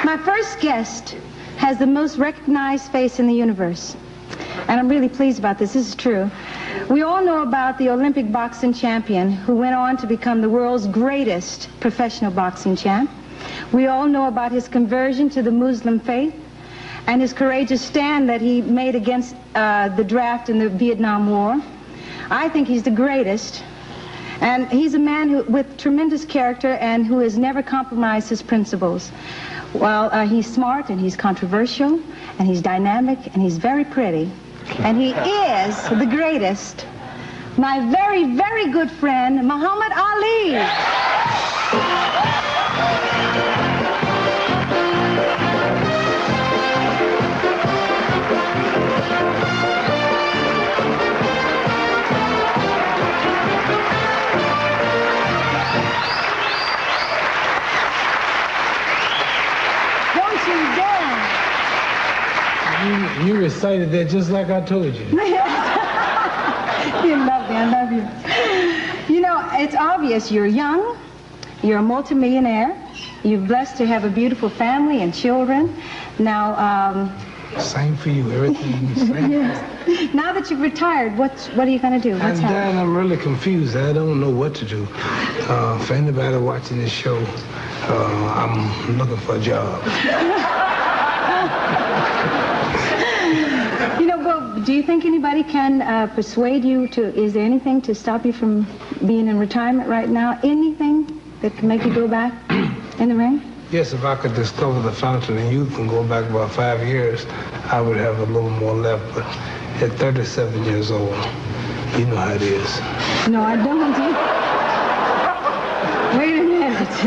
My first guest has the most recognized face in the universe. And I'm really pleased about this. This is true. We all know about the Olympic boxing champion who went on to become the world's greatest professional boxing champ. We all know about his conversion to the Muslim faith and his courageous stand that he made against the draft in the Vietnam War. I think he's the greatest. And he's a man with tremendous character and who has never compromised his principles. Well, he's smart and he's controversial and he's dynamic and he's very pretty. And he is the greatest. My very, very good friend, Muhammad Ali. You recited that just like I told you. You love me, I love you. You know, it's obvious you're young, you're a multimillionaire, you're blessed to have a beautiful family and children. Now, same for you, everything is same. Yes. Now that you've retired, what are you going to do? What's happening? I'm really confused. I don't know what to do. For anybody watching this show, I'm looking for a job. You know, well, do you think anybody can persuade you to, is there anything to stop you from being in retirement right now? Anything that can make you go back in the ring? Yes, if I could discover the fountain of youth and go back about 5 years, I would have a little more left. But at 37 years old, you know how it is. No, I don't. Wait a minute.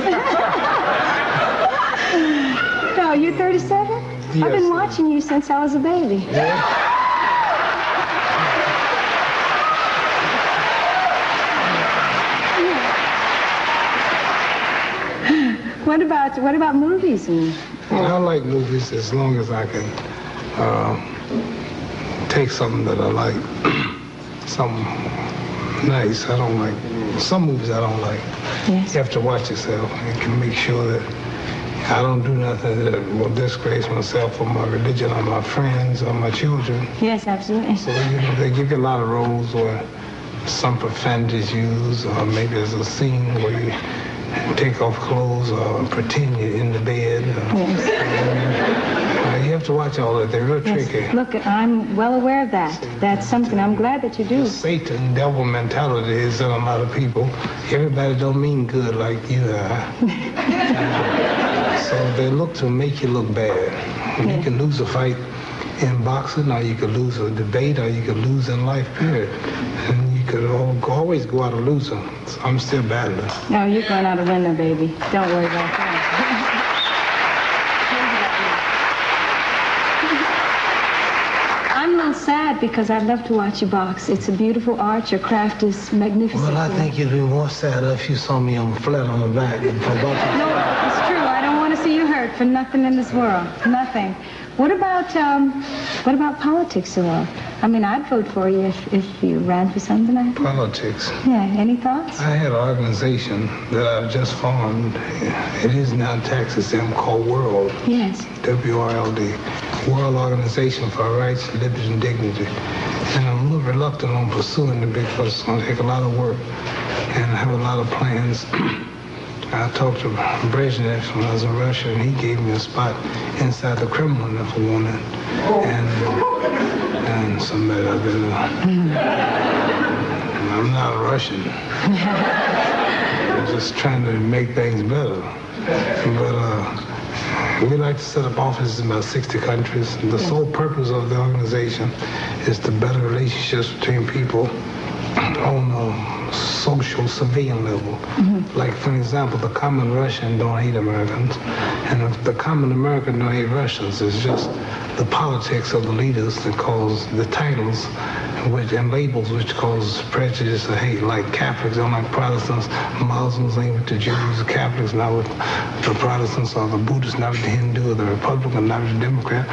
No, you're 37? Yes, I've been watching you since I was a baby. Yeah. What about movies? I like movies as long as I can take something that I like, something nice. I don't like, some movies I don't like. Yes. You have to watch yourself and can make sure that I don't do nothing that will disgrace myself or my religion or my friends or my children. Yes, absolutely. So, you know, they give you a lot of roles where some profanity is used, or maybe there's a scene where you take off clothes or pretend you're in the bed. Yes. You have to watch all that. They're real tricky. Look, I'm well aware of that. That's something I'm glad that you do. The Satan, devil mentality is in a lot of people. Everybody don't mean good like you are. So they look to make you look bad. Yeah. You can lose a fight in boxing, or you could lose a debate, or you could lose in life, period. And you could always go out a loser. So I'm still battling. No, you're going out a winner, baby. Don't worry about that. I'm a little sad because I love to watch you box. It's a beautiful art. Your craft is magnificent. Well, I think you'd be more sad if you saw me on flat on the back. No, it's true. I don't want to see you hurt for nothing in this world. Nothing. What about politics, though? I mean, I'd vote for you if you ran for something like that. Politics? Yeah, any thoughts? I had an organization that I've just formed. It is now in Texas, called World. Yes. WRLD. World Organization for Rights, Liberty, and Dignity. And I'm a little reluctant on pursuing it because it's going to take a lot of work. And I have a lot of plans. I talked to Brezhnev when I was in Russia, and he gave me a spot inside the Kremlin if I wanted. And somebody I've been, I'm not a Russian. I'm just trying to make things better. But we like to set up offices in about 60 countries. The sole purpose of the organization is to better relationships between people on a social civilian level. Mm-hmm. Like, for example, the common Russian don't hate Americans, and if the common American don't hate Russians, it's just the politics of the leaders that cause the titles and labels which cause prejudice or hate, like Catholics don't like Protestants, Muslims ain't with the Jews, Catholics not with the Protestants, or the Buddhists not with the Hindu, or the Republican not with the Democrat.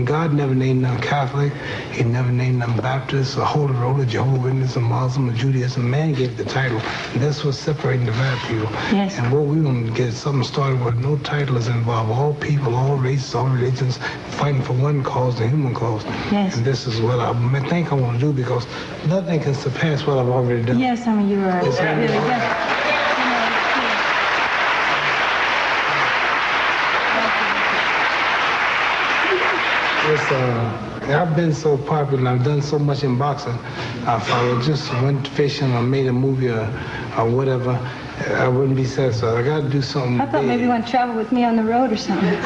God never named them Catholic, he never named them Baptist, or Holy Roller, Jehovah's Witness, or Muslim, or Judaism. Man gave the title, and that's what's separating the bad people. Yes. And what we're going to get something started where no title is involved, all people, all races, all religions, fighting for one cause, the human cause. Yes. And this is what I think I want to do, because nothing can surpass what I've already done. Yes, I mean, you are really, yes. I've been so popular and I've done so much in boxing. If I just went fishing or made a movie or whatever, I wouldn't be satisfied. I got to do something. I thought maybe you want to travel with me on the road or something.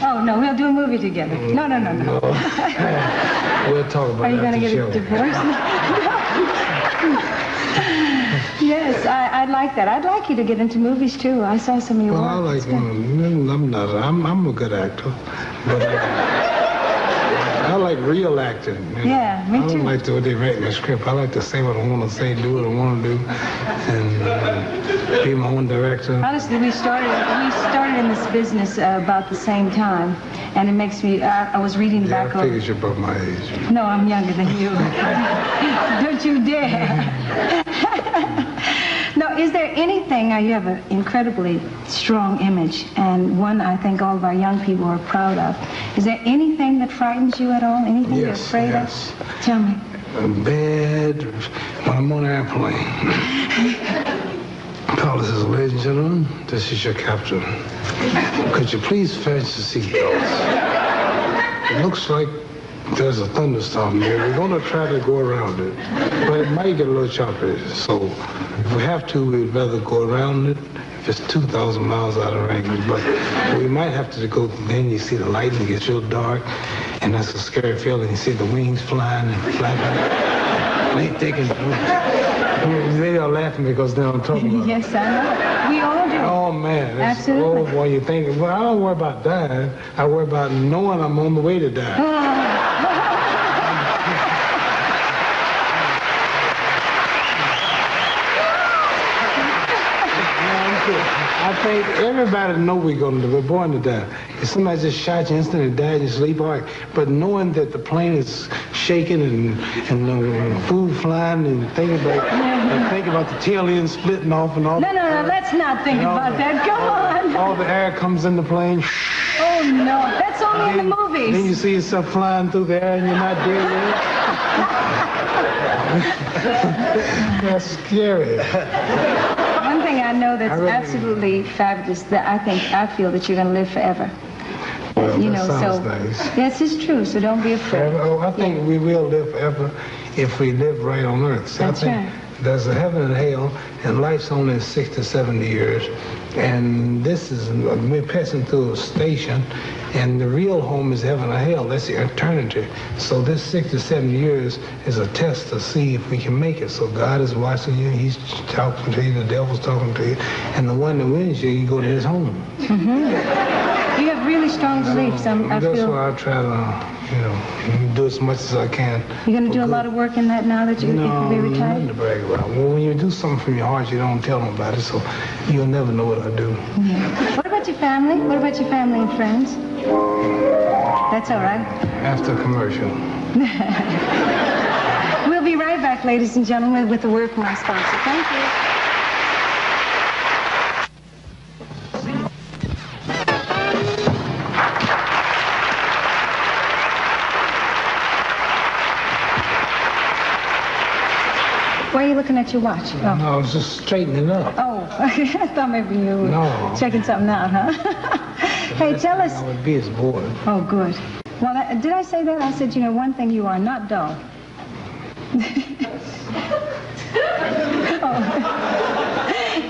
Oh, no, we'll do a movie together. No. We'll talk about it. Are you going to get a divorce? Yes, I'd like that. I'd like you to get into movies too. I saw some of your work. I'm a good actor, but I like real acting. Yeah, me too. I don't like the way they write my script. I like to say what I want to say, do what I want to do, and be my own director. Honestly, we started in this business about the same time, and it makes me. I was reading back. I figured you're about my age. No, I'm younger than you. Don't you dare. No, is there anything, you have an incredibly strong image, and one I think all of our young people are proud of. Is there anything that frightens you at all? Anything you're afraid of? Tell me. Bed, when I'm on an airplane. Carlos says, ladies and gentlemen, this is your captain. Could you please fetch the seatbelts? It looks like there's a thunderstorm here. We're going to try to go around it, but it might get a little choppy. So if we have to, we'd rather go around it if it's 2,000 miles out of range. But we might have to go, then you see the lightning gets real dark, and that's a scary feeling. You see the wings flying and flapping. They thinking, they are laughing because they don't talk about it. Yes, I know. We all do. Oh, man. Absolutely. Oh, boy, you think, well, I don't worry about dying. I worry about knowing I'm on the way to die. I think everybody know we're going to die. We're born to die. If somebody just shot you instantly and died in your sleep, all right. But knowing that the plane is shaking and food flying and thinking about the tail end splitting off and all. No, let's not think about that. Go on. All the air comes in the plane. Oh, no. That's only in the movies. Then you see yourself flying through the air and you're not dead yet. That's scary. One thing I know that's absolutely fabulous, that I feel that you're going to live forever. Well, that sounds nice. Yes, it's true, so don't be afraid. I think we will live forever if we live right on earth. So That's right. There's a heaven and hell, and life's only 60 to 70 years. And we're passing through a station, and the real home is heaven or hell. That's the eternity. So this 60 to 70 years is a test to see if we can make it. So God is watching you, he's talking to you, the devil's talking to you, and the one that wins you go to his home. You have really strong beliefs. That's why I try to, do as much as I can. You're going to do a lot of work in that now that you can be retired? Nothing to brag about. Well, when you do something from your heart, you don't tell nobody, so you'll never know what I do. Yeah. What about your family? What about your family and friends? That's all right. After commercial. We'll be right back, ladies and gentlemen, with a word from our sponsor. Thank you. Why are you looking at your watch? Oh. No, I was just straightening up. Oh, I thought maybe you were checking something out, huh? Hey, tell us. I would be as bored. Oh, good. Well, did I say that? I said, one thing you are, not dull.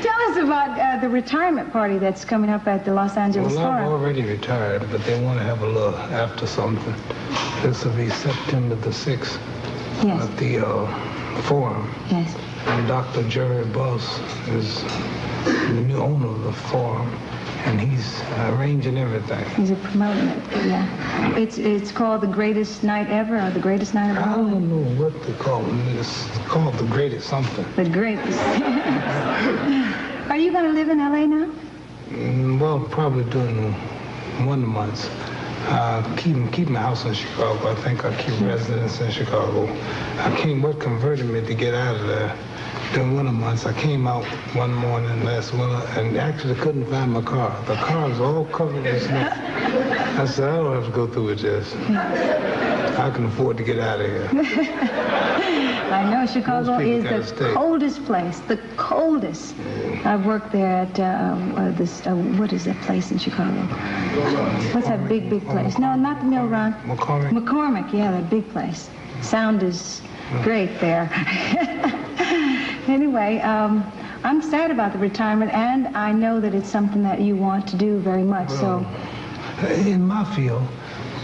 Tell us about the retirement party that's coming up at the Los Angeles Forum. Well, I've already retired, but they want to have a little after something. This will be September the 6th at the Forum. Yes. And Dr. Jerry Buss is the new owner of the Forum, and he's arranging everything. He's promoting it, yeah. It's called The Greatest Night Ever, or The Greatest Night of I All. don't know what they call it. It's called The Greatest something. The Greatest. Are you going to live in L.A. now? Well, probably during one of the months. Keep my house in Chicago. I think I'll keep residence in Chicago. What converted me to get out of there during winter months, I came out one morning last winter and actually couldn't find my car. The car was all covered in snow. I said, I don't have to go through with this. I can afford to get out of here. I know Chicago is the coldest place, the coldest. I've worked there at what is that place in Chicago? What's that big place? No, not the Mill Run. McCormick. McCormick, yeah, that big place. Sound is great there. Anyway, I'm sad about the retirement, and I know that it's something that you want to do very much. So, in my field,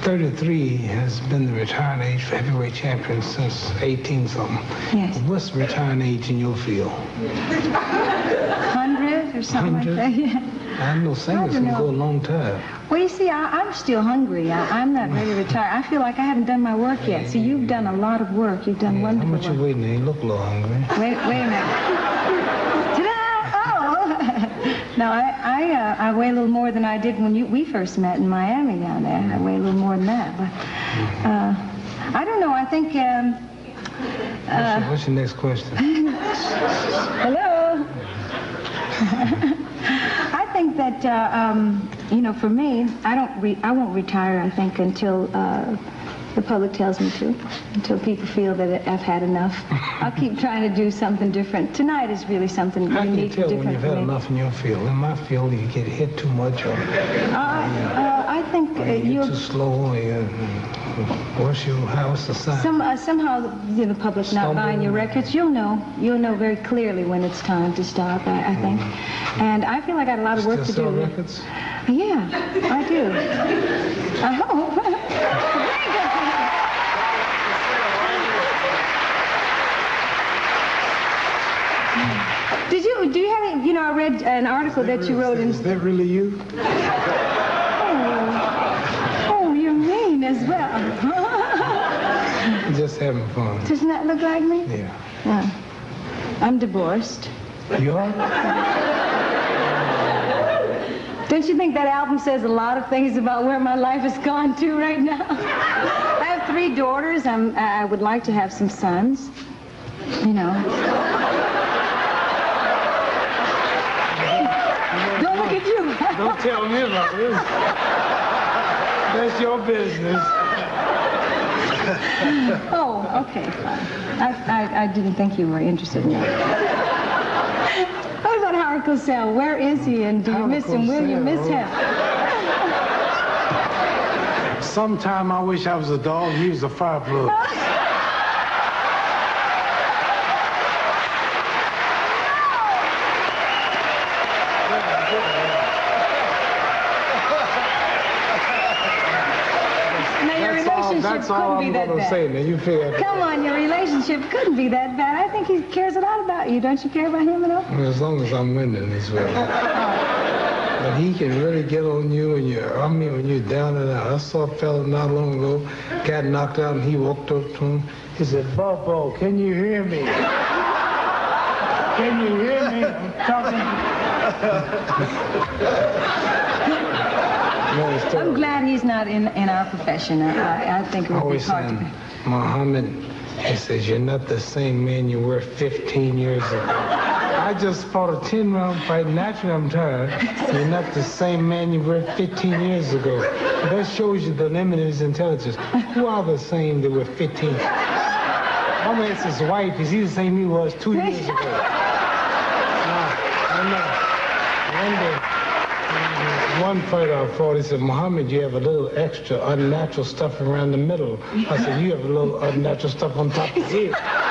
33 has been the retiring age for heavyweight champions since 18-something. Yes. What's the retiring age in your field? 100 or something 100? Like that. Yeah. I know singers can go a long time. Well, you see, I'm still hungry. I'm not ready to retire. I feel like I haven't done my work yet. See, you've done a lot of work. You've done wonderful work. How much you weighing? You look a little hungry. Wait a minute. Ta-da! Oh! No, I weigh a little more than I did when we first met in Miami down there. I weigh a little more than that. But I don't know. I think... what's your next question? Hello? I think that, for me, I won't retire, I think, until the public tells me to, until people feel that I've had enough. I'll keep trying to do something different. Tonight is really something unique and different. How can you tell when you've had enough in your field? In my field, you get hit too much, or I think you're too slow, or what's the sign? Somehow, the public not buying your records, you'll know very clearly when it's time to stop, I think. And I feel like I got a lot of work to do. Sell records? Yeah, I do. I hope. Do you have any, I read an article that you wrote in... Is that really you? Oh, you're mean as well. Just having fun. Doesn't that look like me? Yeah. I'm divorced. You are? Don't you think that album says a lot of things about where my life has gone to right now? I have 3 daughters. I would like to have some sons. Don't look at you. Don't tell me about this. That's your business. Oh, okay, fine. I didn't think you were interested in that. What about Howard Cosell? Where is he, and do you miss him? Will you miss him? Sometime I wish I was a dog, he was a fire plug. That's all I'm going to say. Now you figure. Come on, your relationship couldn't be that bad. I think he cares a lot about you. Don't you care about him at all? Well, as long as I'm winning, he's well. But he can really get on you, and when you're down and out. I saw a fella not long ago, got knocked out, and he walked up to him. He said, "Bobo, can you hear me? Can you hear me? I'm talking." I'm glad he's not in our profession. I think it would be hard to... Muhammad, he says, you're not the same man you were 15 years ago. I just fought a 10-round fight. Naturally, I'm tired. You're not the same man you were 15 years ago. That shows you the limit of his intelligence. Who are the same that were 15? My man says wife. Is he the same he was 2 years ago? One fighter I fought, he said, Muhammad, you have a little extra unnatural stuff around the middle. I said, you have a little unnatural stuff on top of your head.